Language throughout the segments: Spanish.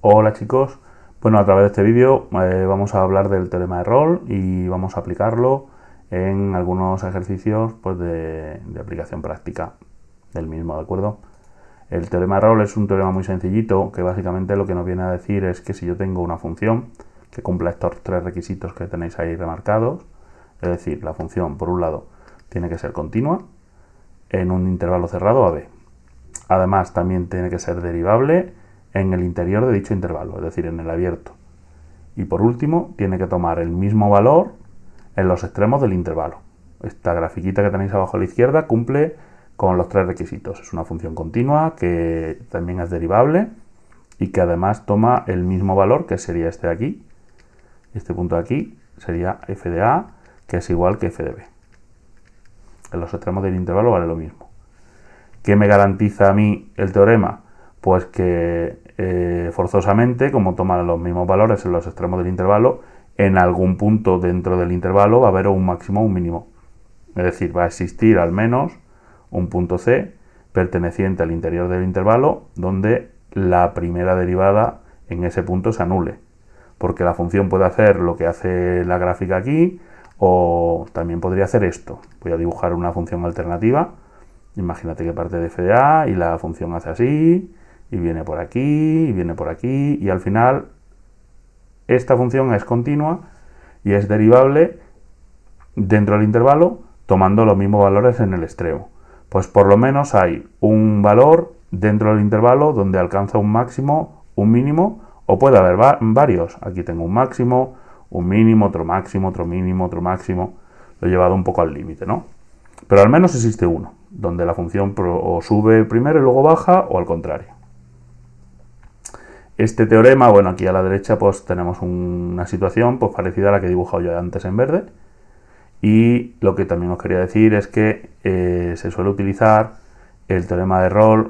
Hola chicos, bueno, a través de este vídeo vamos a hablar del teorema de Rolle y vamos a aplicarlo en algunos ejercicios pues, de aplicación práctica del mismo, ¿de acuerdo? El teorema de Rolle es un teorema muy sencillito que básicamente lo que nos viene a decir es que si yo tengo una función que cumpla estos tres requisitos que tenéis ahí remarcados, es decir, la función por un lado tiene que ser continua en un intervalo cerrado a b. Además también tiene que ser derivable en el interior de dicho intervalo, es decir, en el abierto. Y por último, tiene que tomar el mismo valor en los extremos del intervalo. Esta grafiquita que tenéis abajo a la izquierda cumple con los tres requisitos. Es una función continua que también es derivable y que además toma el mismo valor, que sería este de aquí. Este punto de aquí sería f de a, que es igual que f de b. En los extremos del intervalo vale lo mismo. ¿Qué me garantiza a mí el teorema? Pues que forzosamente, como toman los mismos valores en los extremos del intervalo, en algún punto dentro del intervalo va a haber un máximo o un mínimo. Es decir, va a existir al menos un punto C perteneciente al interior del intervalo donde la primera derivada en ese punto se anule. Porque la función puede hacer lo que hace la gráfica aquí o también podría hacer esto. Voy a dibujar una función alternativa. Imagínate que parte de f de a y la función hace así, y viene por aquí, y viene por aquí, y al final esta función es continua y es derivable dentro del intervalo tomando los mismos valores en el extremo. Pues por lo menos hay un valor dentro del intervalo donde alcanza un máximo, un mínimo, o puede haber varios. Aquí tengo un máximo, un mínimo, otro máximo, otro mínimo, otro máximo. Lo he llevado un poco al límite, ¿no? Pero al menos existe uno, donde la función o sube primero y luego baja, o al contrario. Este teorema, bueno, aquí a la derecha pues tenemos una situación pues parecida a la que he dibujado yo antes en verde. Y lo que también os quería decir es que se suele utilizar el teorema de Rolle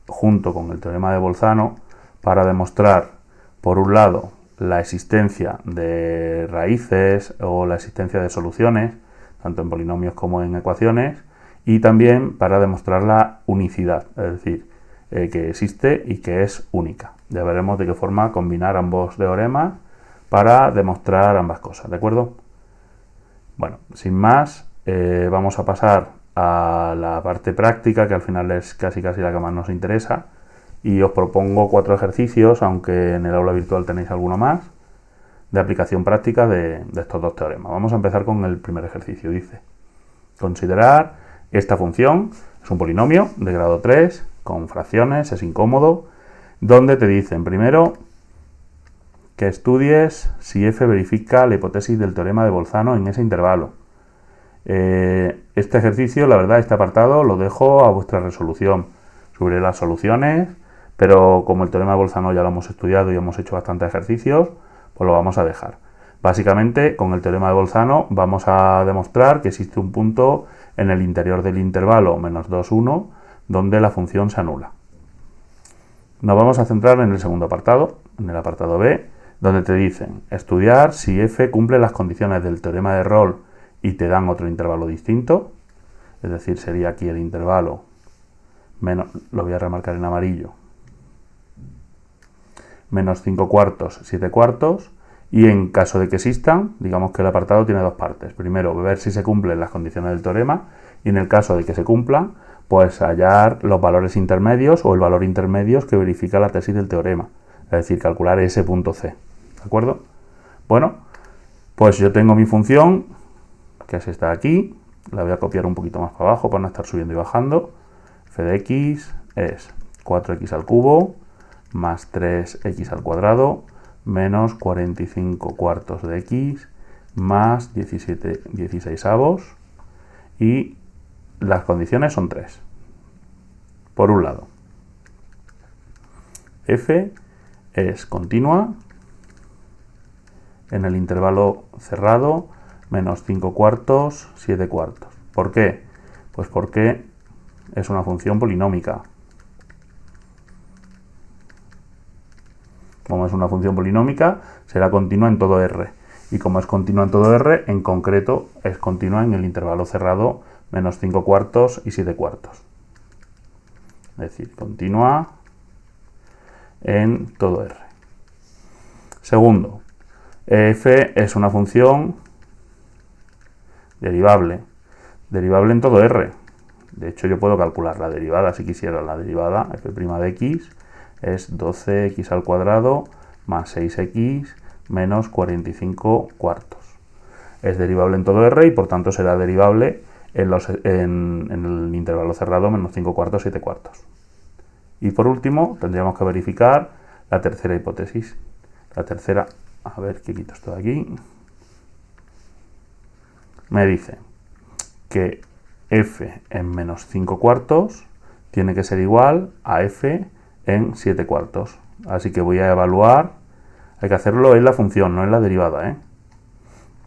junto con el teorema de Bolzano para demostrar, por un lado, la existencia de raíces o la existencia de soluciones, tanto en polinomios como en ecuaciones, y también para demostrar la unicidad, es decir, que existe y que es única. Ya veremos de qué forma combinar ambos teoremas para demostrar ambas cosas, ¿de acuerdo? Bueno, sin más, vamos a pasar a la parte práctica, que al final es casi la que más nos interesa, y os propongo 4 ejercicios, aunque en el aula virtual tenéis alguno más, de aplicación práctica de estos dos teoremas. Vamos a empezar con el primer ejercicio. Dice, considerar esta función, es un polinomio de grado 3, con fracciones, es incómodo, donde te dicen primero que estudies si f verifica la hipótesis del teorema de Bolzano en ese intervalo. Este ejercicio, la verdad, este apartado lo dejo a vuestra resolución. Subiré las soluciones, pero como el teorema de Bolzano ya lo hemos estudiado y hemos hecho bastantes ejercicios, pues lo vamos a dejar. Básicamente, con el teorema de Bolzano vamos a demostrar que existe un punto en el interior del intervalo menos 2, 1, donde la función se anula. Nos vamos a centrar en el segundo apartado, en el apartado B, donde te dicen estudiar si f cumple las condiciones del teorema de Rolle y te dan otro intervalo distinto, es decir, sería aquí el intervalo menos, lo voy a remarcar en amarillo, menos 5 cuartos, 7 cuartos, y en caso de que existan, digamos que el apartado tiene dos partes. Primero, ver si se cumplen las condiciones del teorema, y en el caso de que se cumplan, pues hallar los valores intermedios o el valor intermedio que verifica la tesis del teorema, es decir, calcular ese punto C, ¿de acuerdo? Bueno, pues yo tengo mi función, que es esta de aquí, la voy a copiar un poquito más para abajo para no estar subiendo y bajando. F de x es 4x al cubo más 3x al cuadrado menos 45 cuartos de x más 16 avos, y las condiciones son 3. Por un lado, f es continua en el intervalo cerrado menos 5 cuartos, 7 cuartos. ¿Por qué? Pues porque es una función polinómica. Como es una función polinómica, será continua en todo R. Y como es continua en todo R, en concreto es continua en el intervalo cerrado menos 5 cuartos y 7 cuartos. Es decir, continua en todo R. Segundo, f es una función derivable en todo R. De hecho, yo puedo calcular la derivada si quisiera. La derivada f' de x es 12x al cuadrado más 6x menos 45 cuartos. Es derivable en todo R y por tanto será derivable en el intervalo cerrado menos 5 cuartos, 7 cuartos. Y por último, tendríamos que verificar la tercera hipótesis. La tercera, a ver, que quito esto de aquí. Me dice que f en menos 5 cuartos tiene que ser igual a f en 7 cuartos. Así que voy a evaluar, hay que hacerlo en la función, no en la derivada, ¿eh?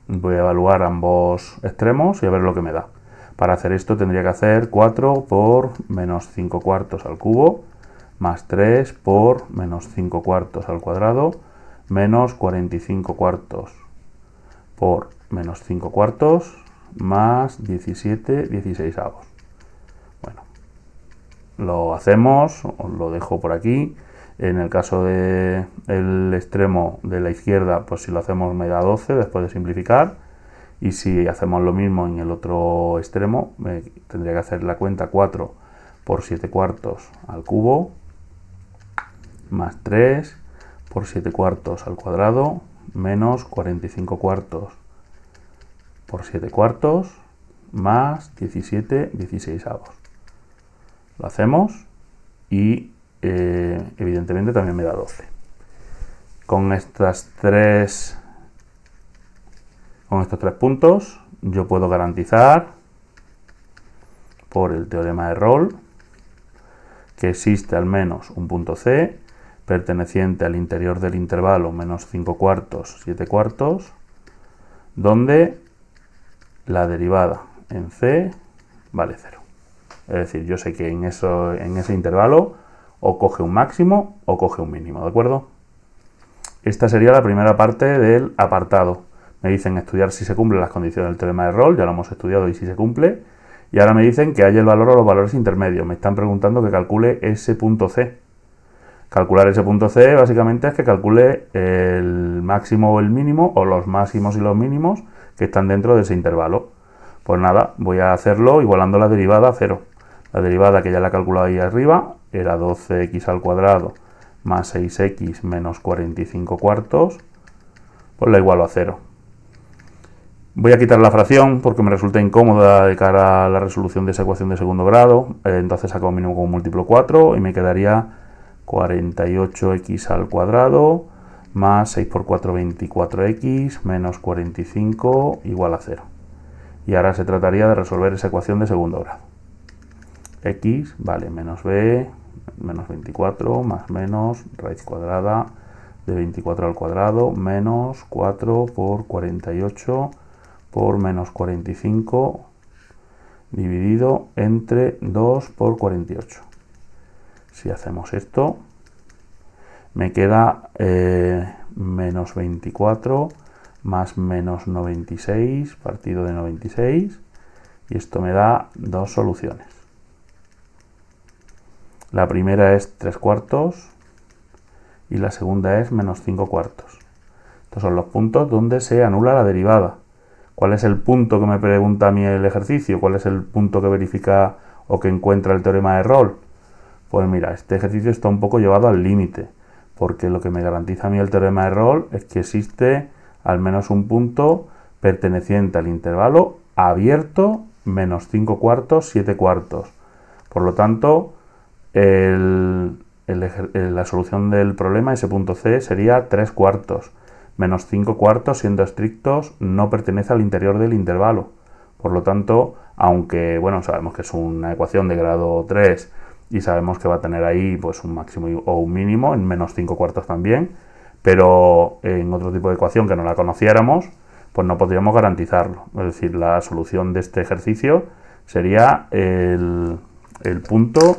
Voy a evaluar ambos extremos y a ver lo que me da. Para hacer esto tendría que hacer 4 por menos 5 cuartos al cubo, más 3 por menos 5 cuartos al cuadrado, menos 45 cuartos por menos 5 cuartos, más 17 16avos. Bueno, lo hacemos, os lo dejo por aquí. En el caso del extremo de la izquierda, pues si lo hacemos me da 12 después de simplificar. Y si hacemos lo mismo en el otro extremo, tendría que hacer la cuenta 4 por 7 cuartos al cubo, más 3 por 7 cuartos al cuadrado, menos 45 cuartos por 7 cuartos, más 17 16avos. Lo hacemos y evidentemente también me da 12. Con estos tres puntos yo puedo garantizar por el teorema de Rolle que existe al menos un punto C perteneciente al interior del intervalo menos 5 cuartos, 7 cuartos, donde la derivada en C vale 0. Es decir, yo sé que en ese intervalo o coge un máximo o coge un mínimo, ¿de acuerdo? Esta sería la primera parte del apartado. Me dicen estudiar si se cumplen las condiciones del teorema de Rolle, ya lo hemos estudiado y si se cumple. Y ahora me dicen que hay el valor o los valores intermedios. Me están preguntando que calcule ese punto C. Calcular ese punto C básicamente es que calcule el máximo o el mínimo, o los máximos y los mínimos que están dentro de ese intervalo. Pues nada, voy a hacerlo igualando la derivada a 0. La derivada que ya la he calculado ahí arriba era 12x al cuadrado más 6x menos 45 cuartos, pues la igualo a 0. Voy a quitar la fracción porque me resulta incómoda de cara a la resolución de esa ecuación de segundo grado, entonces saco mínimo con múltiplo 4 y me quedaría 48x al cuadrado más 6 por 4, 24x menos 45 igual a 0. Y ahora se trataría de resolver esa ecuación de segundo grado. X vale menos b menos 24 más menos raíz cuadrada de 24 al cuadrado menos 4 por 48 por menos 45 dividido entre 2 por 48. Si hacemos esto, me queda menos 24 más menos 96 partido de 96 y esto me da dos soluciones. La primera es 3 cuartos y la segunda es menos 5 cuartos. Estos son los puntos donde se anula la derivada. ¿Cuál es el punto que me pregunta a mí el ejercicio? ¿Cuál es el punto que verifica o que encuentra el teorema de Rolle? Pues mira, este ejercicio está un poco llevado al límite, porque lo que me garantiza a mí el teorema de Rolle es que existe al menos un punto perteneciente al intervalo abierto menos 5 cuartos, 7 cuartos. Por lo tanto, la solución del problema, ese punto C, sería 3 cuartos. Menos 5 cuartos, siendo estrictos, no pertenece al interior del intervalo. Por lo tanto, aunque bueno, sabemos que es una ecuación de grado 3 y sabemos que va a tener ahí pues un máximo o un mínimo, en menos 5 cuartos también, pero en otro tipo de ecuación que no la conociéramos, pues no podríamos garantizarlo. Es decir, la solución de este ejercicio sería el punto,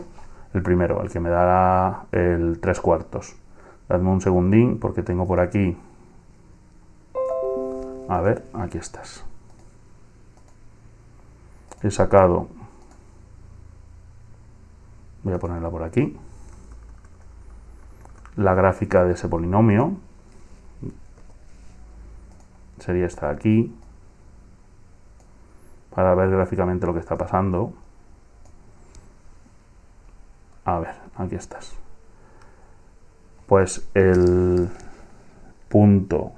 el primero, el que me da el 3 cuartos. Dadme un segundín porque tengo por aquí. A ver, aquí estás. He sacado, voy a ponerla por aquí, la gráfica de ese polinomio, sería esta de aquí, para ver gráficamente lo que está pasando. A ver, aquí estás. Pues el punto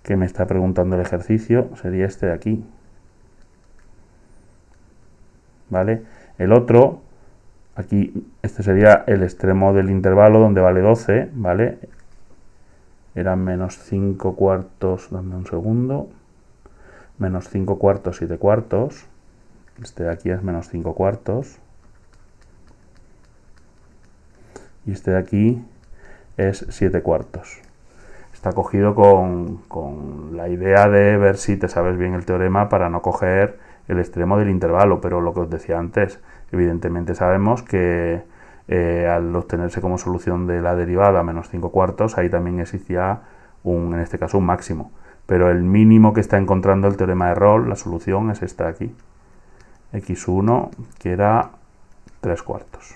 que me está preguntando el ejercicio sería este de aquí. ¿Vale? El otro, aquí, este sería el extremo del intervalo donde vale 12, ¿vale? Eran menos 5 cuartos, dame un segundo, menos 5 cuartos, 7 cuartos. Este de aquí es menos 5 cuartos. Y este de aquí es 7 cuartos. Está cogido con la idea de ver si te sabes bien el teorema para no coger el extremo del intervalo, pero lo que os decía antes, evidentemente sabemos que al obtenerse como solución de la derivada menos 5 cuartos, ahí también existía en este caso un máximo, pero el mínimo que está encontrando el teorema de Rolle, la solución es esta de aquí, x1, que era 3 cuartos.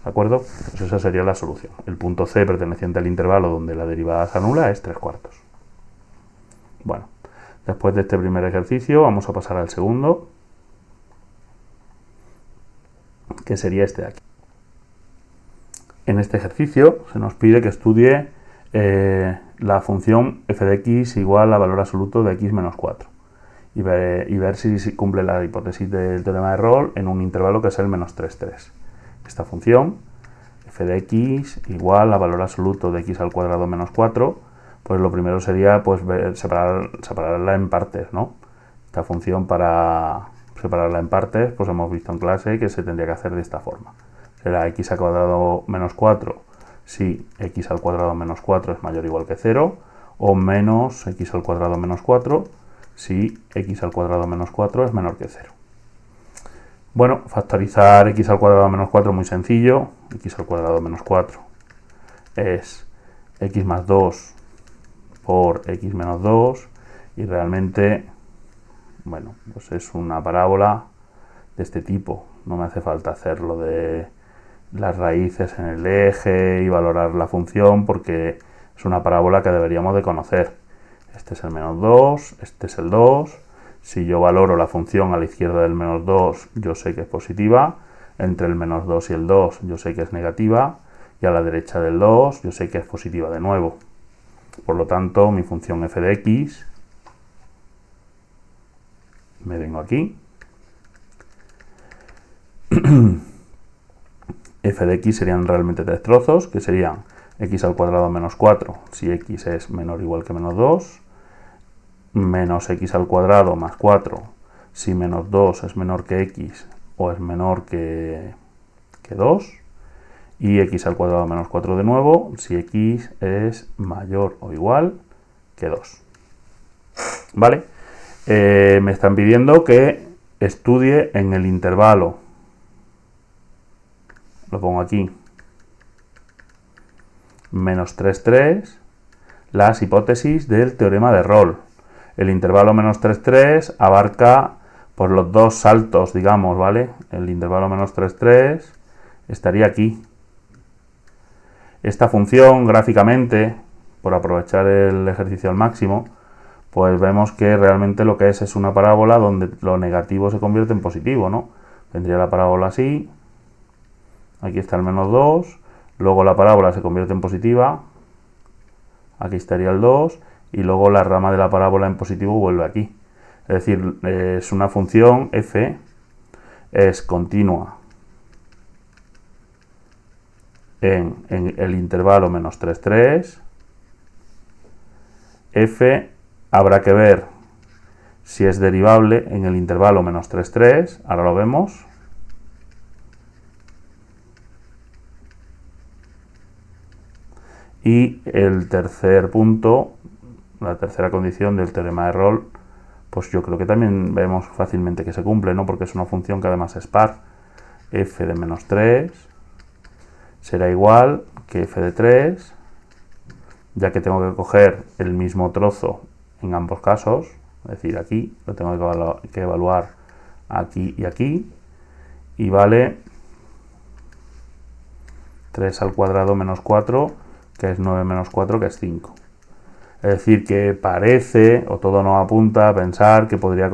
¿De acuerdo? Pues esa sería la solución. El punto C perteneciente al intervalo donde la derivada se anula es 3 cuartos. Bueno, después de este primer ejercicio vamos a pasar al segundo, que sería este de aquí. En este ejercicio se nos pide que estudie la función f de x igual a valor absoluto de x menos 4 y ver si cumple la hipótesis del teorema de Rolle en un intervalo que es el menos 3, 3. Esta función, f de x igual a valor absoluto de x al cuadrado menos 4, pues lo primero sería pues separarla en partes, ¿no? Esta función para separarla en partes, pues hemos visto en clase que se tendría que hacer de esta forma. Será x al cuadrado menos 4 si x al cuadrado menos 4 es mayor o igual que 0, o menos x al cuadrado menos 4 si x al cuadrado menos 4 es menor que 0. Bueno, factorizar x al cuadrado menos 4 es muy sencillo. X al cuadrado menos 4 es x más 2 por x menos 2 y realmente, bueno, pues es una parábola de este tipo. No me hace falta hacerlo de las raíces en el eje y valorar la función porque es una parábola que deberíamos de conocer. Este es el menos 2, este es el 2. Si yo valoro la función a la izquierda del menos 2, yo sé que es positiva. Entre el menos 2 y el 2, yo sé que es negativa. Y a la derecha del 2, yo sé que es positiva de nuevo. Por lo tanto, mi función f de x, me vengo aquí. F de x serían realmente 3 trozos, que serían x al cuadrado menos 4, si x es menor o igual que menos 2, menos x al cuadrado más 4, si menos 2 es menor que x o es menor que 2, y x al cuadrado menos 4 de nuevo, si x es mayor o igual que 2. ¿Vale? Me están pidiendo que estudie en el intervalo, lo pongo aquí, menos 3, 3, las hipótesis del teorema de Rolle. El intervalo menos 3, 3 abarca por los dos saltos, digamos, ¿vale? El intervalo menos 3, 3 estaría aquí. Esta función, gráficamente, por aprovechar el ejercicio al máximo, pues vemos que realmente lo que es una parábola donde lo negativo se convierte en positivo, ¿no? Vendría la parábola así, aquí está el menos 2, luego la parábola se convierte en positiva, aquí estaría el 2, y luego la rama de la parábola en positivo vuelve aquí. Es decir, es una función f, es continua en el intervalo menos 3, 3. F habrá que ver si es derivable en el intervalo menos 3, 3. Ahora lo vemos. Y el tercer punto, la tercera condición del teorema de Rolle, pues yo creo que también vemos fácilmente que se cumple, ¿no? Porque es una función que además es par. F de menos 3 será igual que f de 3, ya que tengo que coger el mismo trozo en ambos casos, es decir, aquí, lo tengo que evaluar aquí y aquí, y vale 3 al cuadrado menos 4, que es 9 menos 4, que es 5. Es decir, que parece, o todo nos apunta a pensar que podría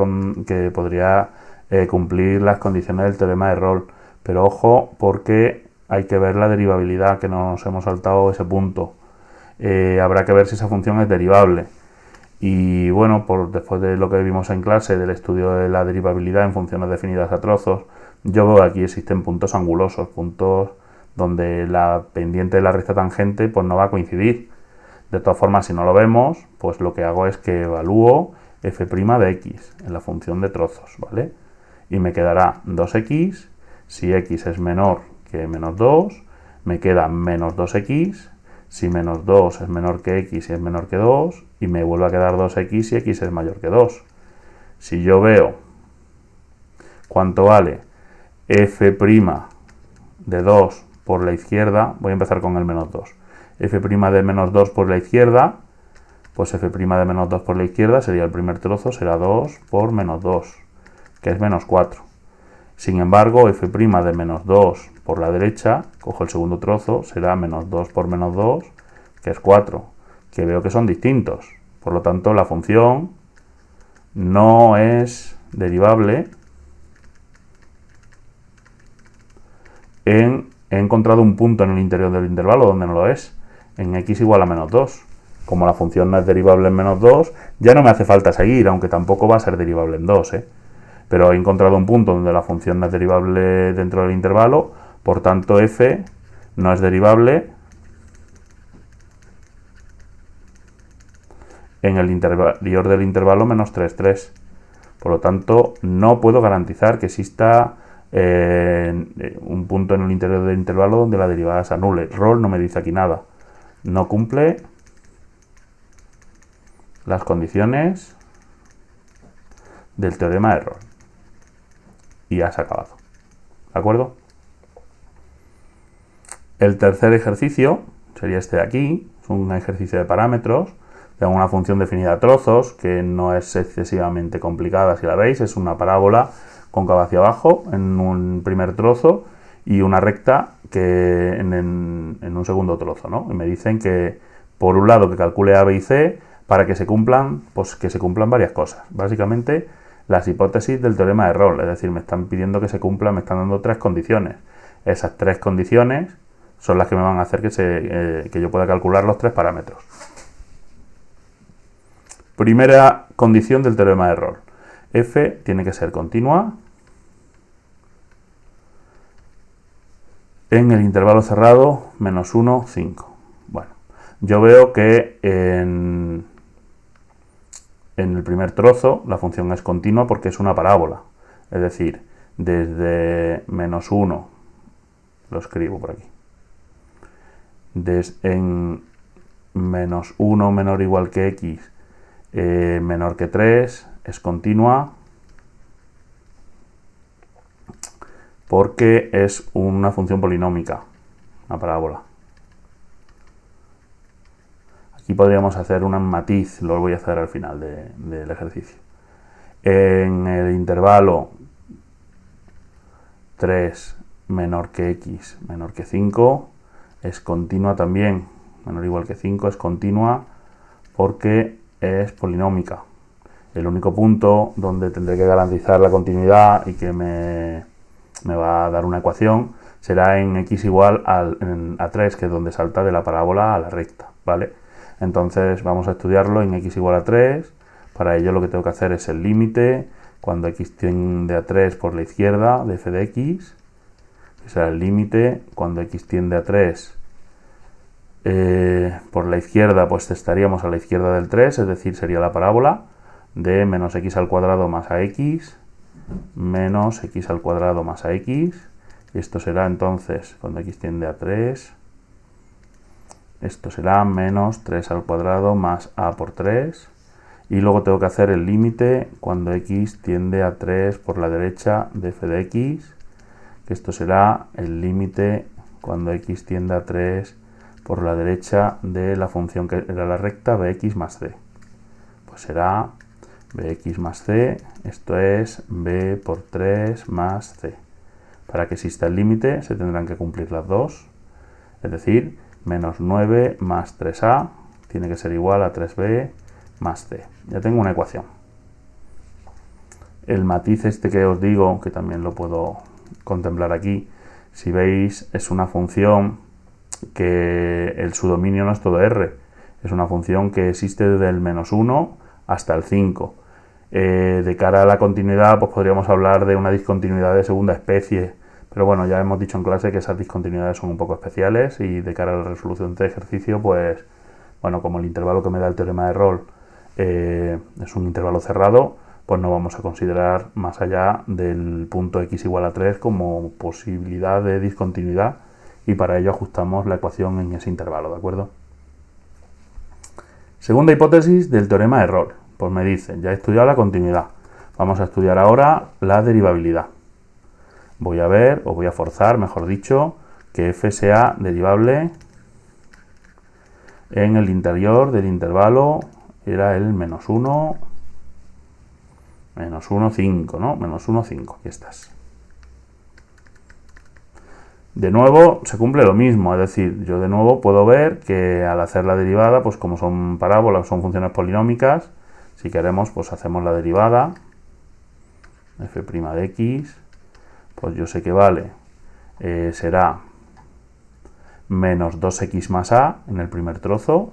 cumplir las condiciones del teorema de Rolle. Pero ojo, porque hay que ver la derivabilidad, que nos hemos saltado ese punto. Habrá que ver si esa función es derivable. Y bueno, después de lo que vimos en clase, del estudio de la derivabilidad en funciones definidas a trozos, yo veo que aquí existen puntos angulosos, puntos donde la pendiente de la recta tangente pues no va a coincidir. De todas formas, si no lo vemos, pues lo que hago es que evalúo f' de x en la función de trozos, ¿vale? Y me quedará 2x, si x es menor que menos 2, me queda menos 2x, si menos 2 es menor que x y es menor que 2, y me vuelve a quedar 2x si x es mayor que 2. Si yo veo cuánto vale f' de 2 por la izquierda, voy a empezar con el menos 2. f' de menos 2 por la izquierda, pues f' de menos 2 por la izquierda sería el primer trozo, será 2 por menos 2, que es menos 4. Sin embargo, f' de menos 2 por la derecha, cojo el segundo trozo, será menos 2 por menos 2, que es 4, que veo que son distintos. Por lo tanto, la función no es derivable he encontrado un punto en el interior del intervalo donde no lo es, en x igual a menos 2. Como la función no es derivable en menos 2, ya no me hace falta seguir, aunque tampoco va a ser derivable en 2, Pero he encontrado un punto donde la función no es derivable dentro del intervalo, por tanto f no es derivable en el interior del intervalo menos 3, 3. Por lo tanto, no puedo garantizar que exista un punto en el interior del intervalo donde la derivada se anule. Rolle no me dice aquí nada. No cumple las condiciones del teorema de Rolle. Y ya se ha acabado. ¿De acuerdo? El tercer ejercicio sería este de aquí. Es un ejercicio de parámetros. Tengo una función definida a trozos que no es excesivamente complicada si la veis. Es una parábola cóncava hacia abajo en un primer trozo y una recta que en un segundo trozo, ¿no? Y me dicen que por un lado que calcule A, B y C para que se cumplan, pues que se cumplan varias cosas. Básicamente las hipótesis del teorema de Rolle, es decir, me están pidiendo que se cumplan, me están dando 3 condiciones. Esas 3 condiciones son las que me van a hacer que yo pueda calcular los 3 parámetros. Primera condición del teorema de Rolle. F tiene que ser continua en el intervalo cerrado menos 1, 5. Bueno, yo veo que en el primer trozo la función es continua porque es una parábola. Es decir, desde menos 1, lo escribo por aquí, en menos 1 menor o igual que x menor que 3 es continua porque es una función polinómica, una parábola. Aquí podríamos hacer un matiz, lo voy a hacer al final del ejercicio. En el intervalo 3 menor que x menor que 5 es continua también, menor o igual que 5 es continua porque es polinómica. El único punto donde tendré que garantizar la continuidad y que me va a dar una ecuación será en x igual a 3, que es donde salta de la parábola a la recta, ¿vale? Entonces vamos a estudiarlo en x igual a 3. Para ello lo que tengo que hacer es el límite cuando x tiende a 3 por la izquierda de f de x, que será el límite cuando x tiende a 3 por la izquierda, pues estaríamos a la izquierda del 3, es decir, sería la parábola de menos x al cuadrado más ax menos x al cuadrado más ax, y esto será entonces cuando x tiende a 3, esto será menos 3 al cuadrado más a por 3, y luego tengo que hacer el límite cuando x tiende a 3 por la derecha de f de x, que esto será el límite cuando x tiende a 3 por la derecha de la función que era la recta bx más c. Pues será bx más c, esto es b por 3 más c. Para que exista el límite se tendrán que cumplir las dos, es decir, menos 9 más 3a tiene que ser igual a 3b más c. Ya tengo una ecuación. El matiz este que os digo, que también lo puedo contemplar aquí, si veis es una función que el su dominio no es todo R, es una función que existe desde el -1 hasta el 5. De cara a la continuidad, pues podríamos hablar de una discontinuidad de segunda especie, pero bueno, ya hemos dicho en clase que esas discontinuidades son un poco especiales y de cara a la resolución de ejercicio, pues bueno, como el intervalo que me da el teorema de Rolle es un intervalo cerrado, pues no vamos a considerar más allá del punto x igual a 3 como posibilidad de discontinuidad, y para ello ajustamos la ecuación en ese intervalo, ¿de acuerdo? Segunda hipótesis del teorema de Rolle. Pues me dice, ya he estudiado la continuidad, vamos a estudiar ahora la derivabilidad. Voy a ver, o voy a forzar, mejor dicho, que f sea derivable en el interior del intervalo, era el -1, -1, 5, ¿no? -1, 5, aquí estás. De nuevo se cumple lo mismo, es decir, yo de nuevo puedo ver que al hacer la derivada, pues como son parábolas, son funciones polinómicas, si queremos pues hacemos la derivada, f' de x, pues yo sé que vale, será menos 2x más a en el primer trozo,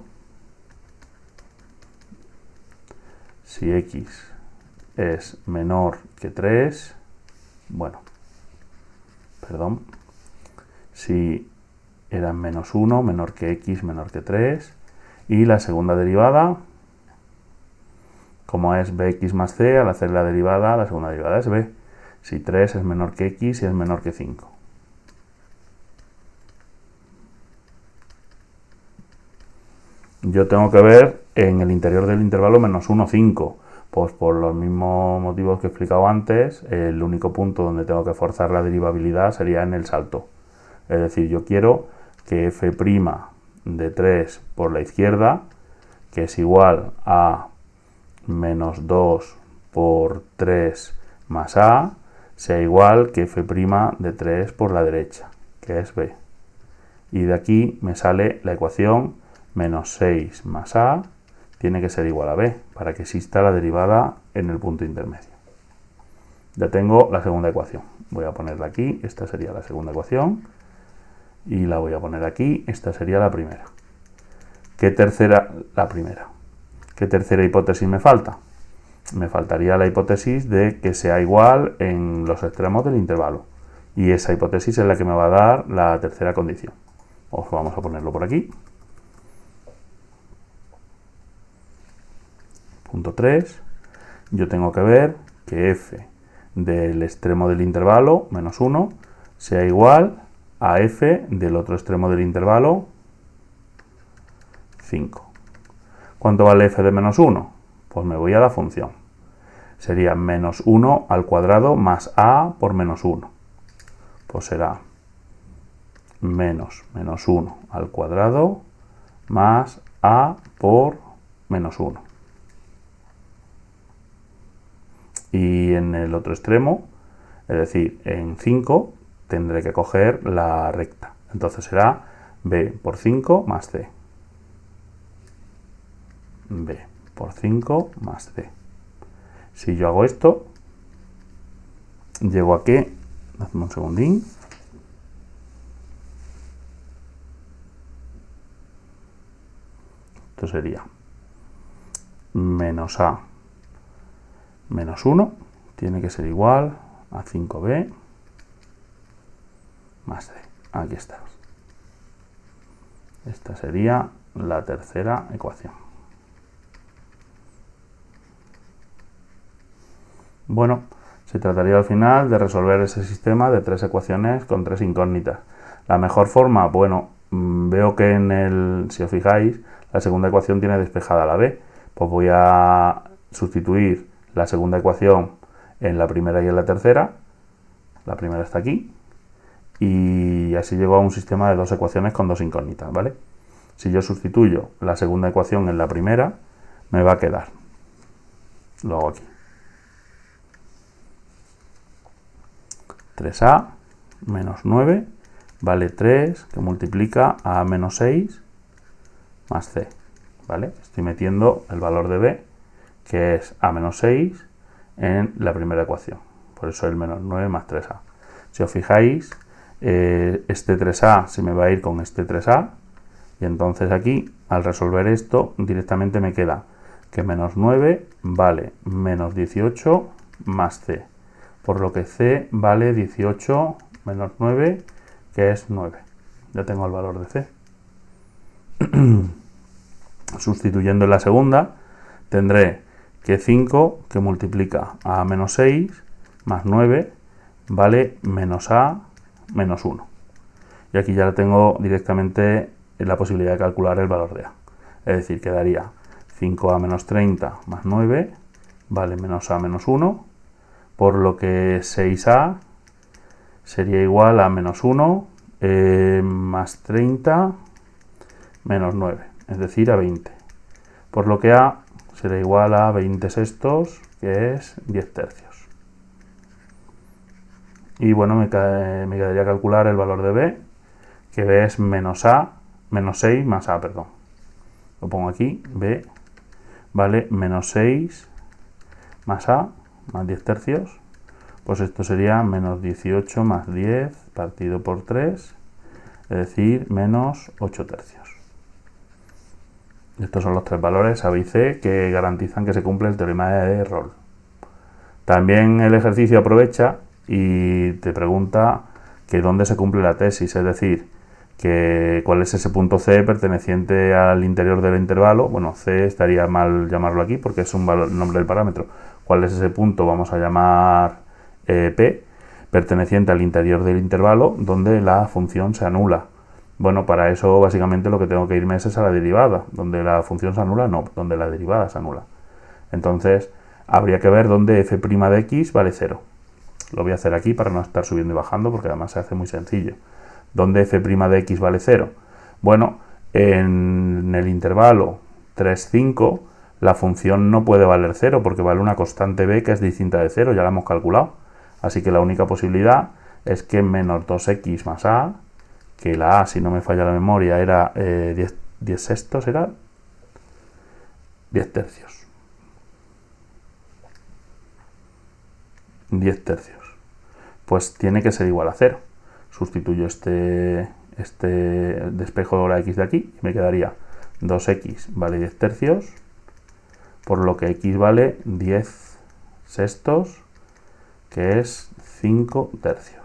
si x es menor que 3, bueno, perdón, si era -1, menor que x, menor que 3, y la segunda derivada, como es bx más c, al hacer la derivada, la segunda derivada es b, si 3 es menor que x y es menor que 5. Yo tengo que ver en el interior del intervalo -1, 5, pues por los mismos motivos que he explicado antes, el único punto donde tengo que forzar la derivabilidad sería en el salto. Es decir, yo quiero que f' de 3 por la izquierda, que es igual a menos 2 por 3 más a, sea igual que f' de 3 por la derecha, que es b. Y de aquí me sale la ecuación menos 6 más a tiene que ser igual a b, para que exista la derivada en el punto intermedio. Ya tengo la segunda ecuación. Voy a ponerla aquí, esta sería la segunda ecuación. Y la voy a poner aquí, esta sería la primera. ¿Qué tercera? La primera. ¿Qué tercera hipótesis me falta? Me faltaría la hipótesis de que sea igual en los extremos del intervalo. Y esa hipótesis es la que me va a dar la tercera condición. Vamos a ponerlo por aquí. Punto 3. Yo tengo que ver que f del extremo del intervalo, -1, sea igual a f del otro extremo del intervalo, 5. ¿Cuánto vale f de -1? Pues me voy a la función. Sería -1 al cuadrado más a por -1. Pues será -1 al cuadrado más a por -1. Y en el otro extremo, es decir, en 5, tendré que coger la recta. Entonces será b por 5 más c. b por 5 más c. Si yo hago esto, llego aquí, hazme un segundín. Esto sería menos a menos 1, tiene que ser igual a 5b más c. Aquí está. Esta sería la tercera ecuación. Bueno, se trataría al final de resolver ese sistema de 3 ecuaciones con 3 incógnitas. La mejor forma, bueno, veo que si os fijáis, la segunda ecuación tiene despejada la b. Pues voy a sustituir la segunda ecuación en la primera y en la tercera. La primera está aquí. Y así llego a un sistema de 2 ecuaciones con 2 incógnitas, ¿vale? Si yo sustituyo la segunda ecuación en la primera, me va a quedar. Lo hago aquí. 3a menos 9 vale 3, que multiplica a menos 6 más c, ¿vale? Estoy metiendo el valor de b, que es a menos 6, en la primera ecuación. Por eso el menos 9 más 3a. Si os fijáis, este 3a se me va a ir con este 3a, y entonces aquí, al resolver esto, directamente me queda que menos 9 vale menos 18 más c, por lo que c vale 18 menos 9, que es 9. Ya tengo el valor de c. Sustituyendo en la segunda, tendré que 5, que multiplica a menos 6, más 9, vale menos a menos 1. Y aquí ya tengo directamente la posibilidad de calcular el valor de a. Es decir, quedaría 5a menos 30 más 9, vale menos a menos 1, por lo que 6a sería igual a menos 1 más 30 menos 9, es decir, a 20. Por lo que a será igual a 20 sextos, que es 10 tercios. Y bueno, me quedaría calcular el valor de b, que b es menos 6 más a, perdón. Lo pongo aquí, b vale menos 6 más a, más 10 tercios. Pues esto sería menos 18 más 10 partido por 3, es decir, menos 8 tercios. Estos son los tres valores A, B y C que garantizan que se cumple el teorema de Rolle. También el ejercicio aprovecha y te pregunta que dónde se cumple la tesis, es decir, que cuál es ese punto C perteneciente al interior del intervalo. Bueno, C estaría mal llamarlo aquí porque es un nombre del parámetro. ¿Cuál es ese punto? Vamos a llamar P, perteneciente al interior del intervalo, donde la función se anula. Bueno, para eso básicamente lo que tengo que irme es a la derivada. Donde la función se anula, no, donde la derivada se anula. Entonces, habría que ver dónde f' de x vale 0. Lo voy a hacer aquí para no estar subiendo y bajando, porque además se hace muy sencillo. ¿Dónde f' de x vale 0? Bueno, en el intervalo 3, 5, la función no puede valer 0, porque vale una constante b que es distinta de 0, ya la hemos calculado. Así que la única posibilidad es que menos 2x más a, que la a, si no me falla la memoria, era 10 sextos, era 10 tercios. 10 tercios. Pues tiene que ser igual a 0. Sustituyo este despejo la x de aquí y me quedaría 2x vale 10 tercios, por lo que x vale 10 sextos, que es 5 tercios.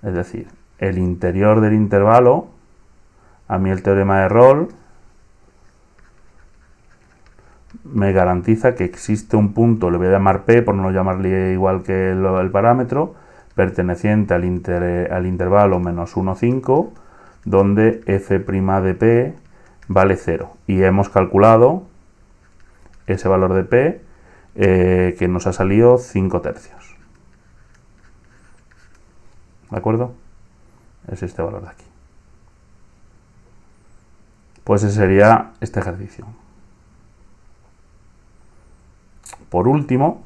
Es decir, el interior del intervalo, a mí el teorema de Rolle me garantiza que existe un punto, le voy a llamar P por no llamarle igual que el parámetro, perteneciente al intervalo menos 1, 5, donde f' de P vale 0. Y hemos calculado ese valor de P que nos ha salido 5 tercios. ¿De acuerdo? Es este valor de aquí. Pues ese sería este ejercicio. Por último,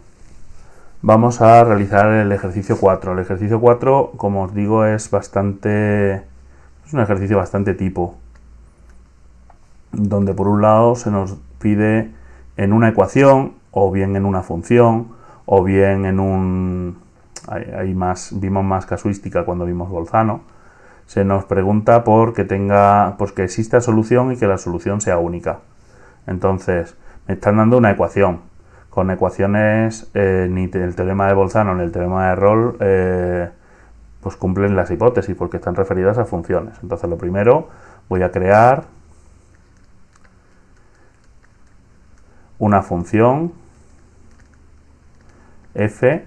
vamos a realizar el ejercicio 4. El ejercicio 4, como os digo, es un ejercicio bastante tipo, donde por un lado se nos pide en una ecuación, o bien en una función, o bien en un... vimos más casuística cuando vimos Bolzano. Se nos pregunta por que exista solución y que la solución sea única. Entonces, me están dando una ecuación. Con ecuaciones, ni el teorema de Bolzano ni el teorema de Rolle pues cumplen las hipótesis porque están referidas a funciones. Entonces, lo primero, voy a crear una función f.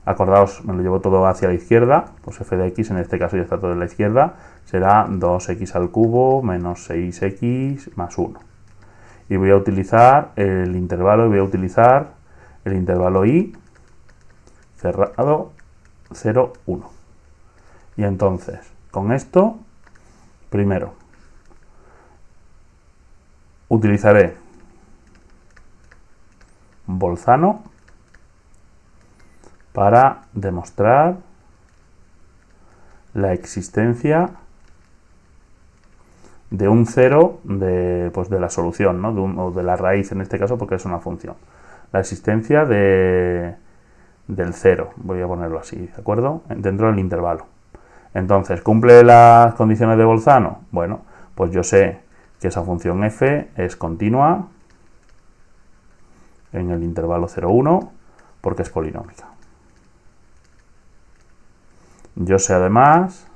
Acordaos, me lo llevo todo hacia la izquierda, pues f de x, en este caso ya está todo en la izquierda, será 2x al cubo menos 6x más 1. Y voy a utilizar el intervalo, i cerrado 0, 1. Y entonces, con esto, primero, utilizaré Bolzano para demostrar la existencia de un cero pues de la solución, ¿no? O de la raíz en este caso, porque es una función. La existencia del cero, voy a ponerlo así, ¿de acuerdo? Dentro del intervalo. Entonces, ¿cumple las condiciones de Bolzano? Bueno, pues yo sé que esa función f es continua en el intervalo 0, 1, porque es polinómica. Yo sé además,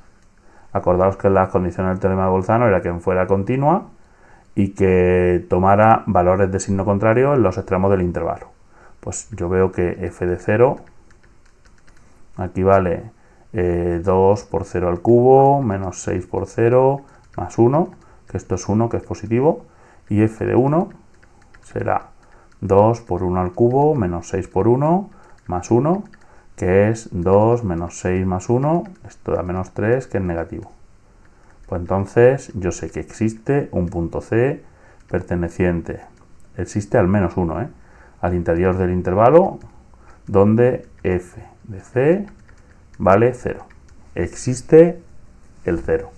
acordaos que las condiciones del teorema de Bolzano era que fuera continua y que tomara valores de signo contrario en los extremos del intervalo. Pues yo veo que f de 0 aquí vale 2 por 0 al cubo, menos 6 por 0, más 1, que esto es 1, que es positivo, y f de 1 será 2 por 1 al cubo, menos 6 por 1, más 1, que es 2 menos 6 más 1, esto da menos 3, que es negativo. Pues entonces yo sé que existe un punto C perteneciente, existe al menos uno, al interior del intervalo, donde f de C vale 0. Existe el 0.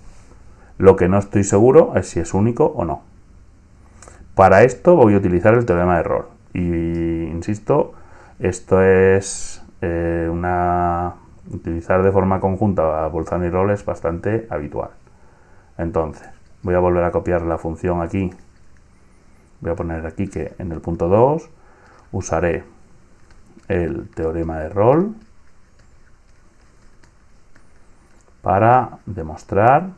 Lo que no estoy seguro es si es único o no. Para esto voy a utilizar el teorema de Rolle. Y insisto, esto es utilizar de forma conjunta a Bolzano y Rolle es bastante habitual. Entonces, voy a volver a copiar la función aquí. Voy a poner aquí que en el punto 2 usaré el teorema de Rolle para demostrar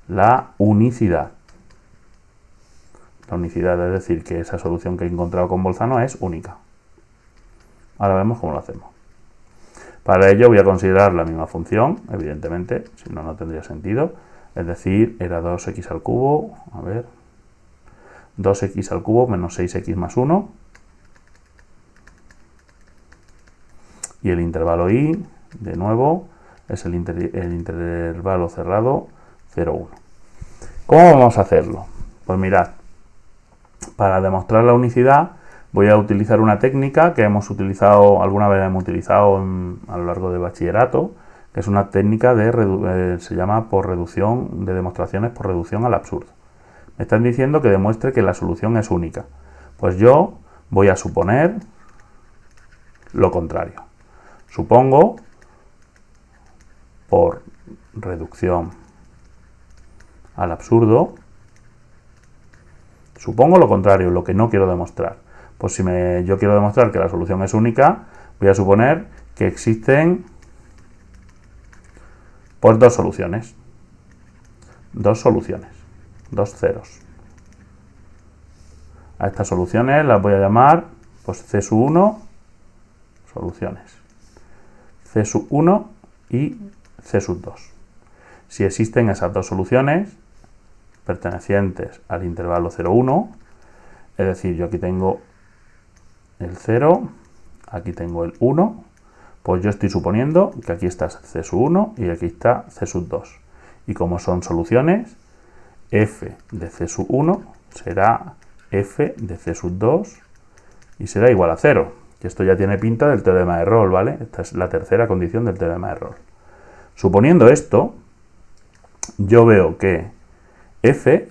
la unicidad. La unicidad es decir que esa solución que he encontrado con Bolzano es única. Ahora vemos cómo lo hacemos. Para ello voy a considerar la misma función, evidentemente, si no, no tendría sentido. Es decir, era 2x al cubo, 2x al cubo menos 6x más 1. Y el intervalo i, de nuevo, es el intervalo cerrado 0, 1. ¿Cómo vamos a hacerlo? Pues mirad, para demostrar la unicidad voy a utilizar una técnica que hemos utilizado, alguna vez hemos utilizado a lo largo del bachillerato, que es una técnica se llama por reducción, de demostraciones por reducción al absurdo. Me están diciendo que demuestre que la solución es única. Pues yo voy a suponer lo contrario. Supongo, por reducción al absurdo, supongo lo contrario, lo que no quiero demostrar. Pues si yo quiero demostrar que la solución es única, voy a suponer que existen pues dos soluciones, dos ceros. A estas soluciones las voy a llamar pues C sub 1, soluciones, C sub 1 y C sub 2. Si existen esas dos soluciones pertenecientes al intervalo 0, 1, es decir, yo aquí tengo el 0, aquí tengo el 1, pues yo estoy suponiendo que aquí está C sub 1 y aquí está C sub 2. Y como son soluciones, f de C sub 1 será f de C sub 2 y será igual a 0. Y esto ya tiene pinta del teorema de Rolle, ¿vale? Esta es la tercera condición del teorema de Rolle. Suponiendo esto, yo veo que f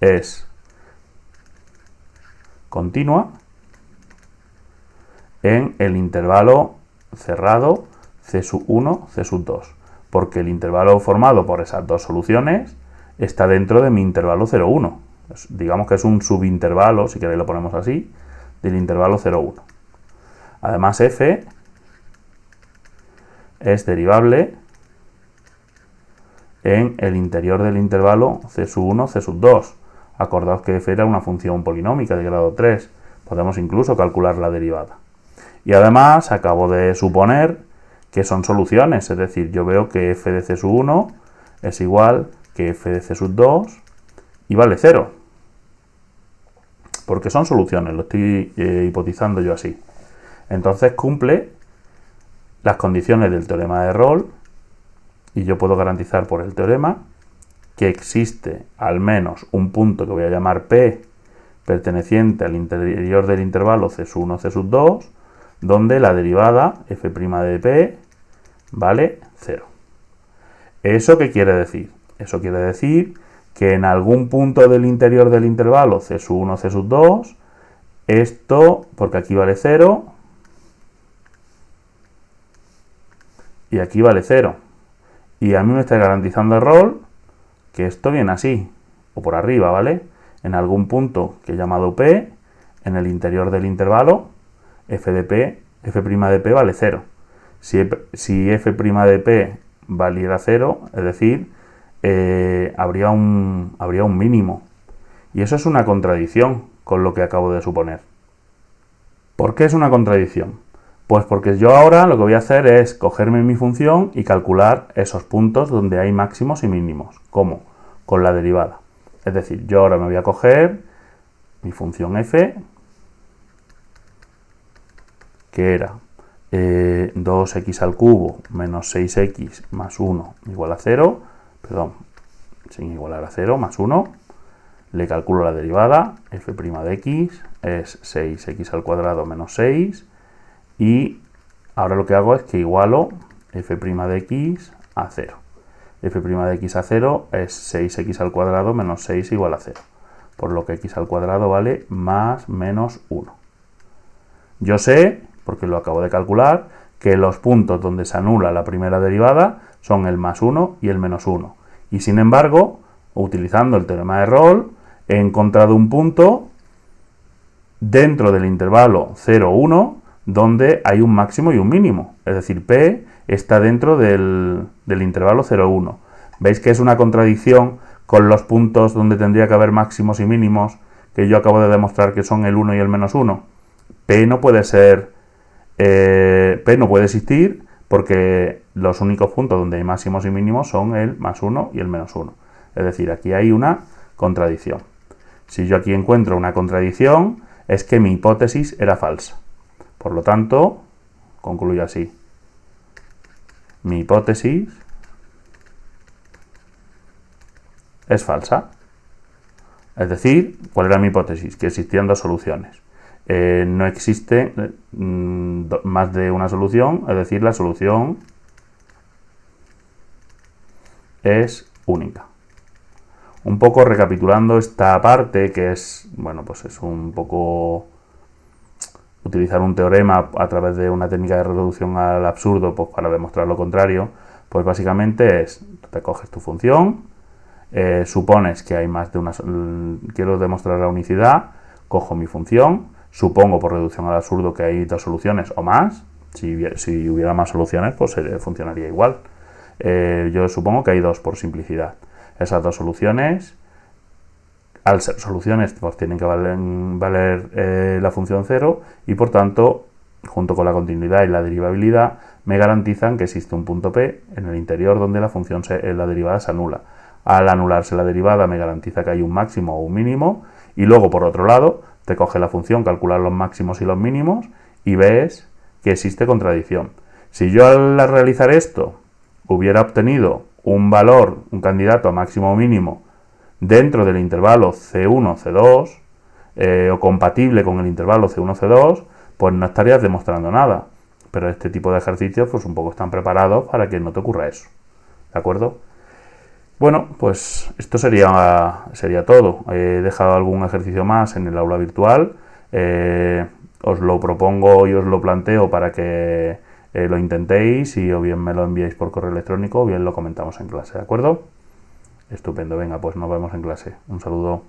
es continua en el intervalo cerrado C sub 1, C sub 2, porque el intervalo formado por esas dos soluciones está dentro de mi intervalo 0, 1. Digamos que es un subintervalo, si queréis lo ponemos así, del intervalo 0, 1. Además, f es derivable en el interior del intervalo C sub 1, C sub 2. Acordaos que f era una función polinómica de grado 3. Podemos incluso calcular la derivada. Y además acabo de suponer que son soluciones, es decir, yo veo que f de C sub 1 es igual que f de C sub 2 y vale 0. Porque son soluciones, lo estoy hipotizando yo así. Entonces cumple las condiciones del teorema de Rolle y yo puedo garantizar por el teorema que existe al menos un punto que voy a llamar P perteneciente al interior del intervalo C sub 1, C sub 2, donde la derivada f' de P vale 0. ¿Eso qué quiere decir? Eso quiere decir que en algún punto del interior del intervalo C sub 1, C sub 2, esto, porque aquí vale 0, y aquí vale 0. Y a mí me está garantizando el rol que esto viene así, o por arriba, ¿vale? En algún punto que he llamado P, en el interior del intervalo, f de P, f' de P vale 0. Si f' de P valiera 0, es decir, habría un mínimo. Y eso es una contradicción con lo que acabo de suponer. ¿Por qué es una contradicción? Pues porque yo ahora lo que voy a hacer es cogerme mi función y calcular esos puntos donde hay máximos y mínimos. ¿Cómo? Con la derivada. Es decir, yo ahora me voy a coger mi función f, que era 2x al cubo menos 6x más 1 igual a 0, perdón, sin igualar a 0, más 1, le calculo la derivada, f' de x es 6x al cuadrado menos 6, y ahora lo que hago es que igualo f' de x a 0. f' de x a 0 es 6x al cuadrado menos 6 igual a 0, por lo que x al cuadrado vale más menos 1. Yo sé, porque lo acabo de calcular, que los puntos donde se anula la primera derivada son el más 1 y el menos 1. Y sin embargo, utilizando el teorema de Rolle, he encontrado un punto dentro del intervalo 0, 1, donde hay un máximo y un mínimo. Es decir, P está dentro del intervalo 0, 1. ¿Veis que es una contradicción con los puntos donde tendría que haber máximos y mínimos, que yo acabo de demostrar que son el 1 y el menos 1? P no puede ser... P no puede existir porque los únicos puntos donde hay máximos y mínimos son el más 1 y el menos 1. Es decir, aquí hay una contradicción. Si yo aquí encuentro una contradicción, es que mi hipótesis era falsa. Por lo tanto, concluyo así. Mi hipótesis es falsa. Es decir, ¿cuál era mi hipótesis? Que existían dos soluciones. No existe más de una solución, es decir, la solución es única. Un poco recapitulando esta parte, que es, bueno, pues es un poco utilizar un teorema a través de una técnica de reducción al absurdo, pues para demostrar lo contrario, pues básicamente es, te coges tu función, supones que hay más de una, quiero demostrar la unicidad, cojo mi función, supongo por reducción al absurdo que hay dos soluciones o más, si hubiera más soluciones pues funcionaría igual. Yo supongo que hay dos por simplicidad. Esas dos soluciones, al ser soluciones, pues tienen que valer la función 0 y por tanto, junto con la continuidad y la derivabilidad, me garantizan que existe un punto P en el interior donde la derivada se anula. Al anularse la derivada me garantiza que hay un máximo o un mínimo, y luego por otro lado te coge la función, calcular los máximos y los mínimos y ves que existe contradicción. Si yo al realizar esto hubiera obtenido un valor, un candidato a máximo o mínimo dentro del intervalo C1, C2 o compatible con el intervalo C1, C2, pues no estarías demostrando nada. Pero este tipo de ejercicios pues un poco están preparados para que no te ocurra eso. ¿De acuerdo? Bueno, pues esto sería todo. He dejado algún ejercicio más en el aula virtual. Os lo propongo y os lo planteo para que lo intentéis y o bien me lo enviáis por correo electrónico o bien lo comentamos en clase, ¿de acuerdo? Estupendo, venga, pues nos vemos en clase. Un saludo.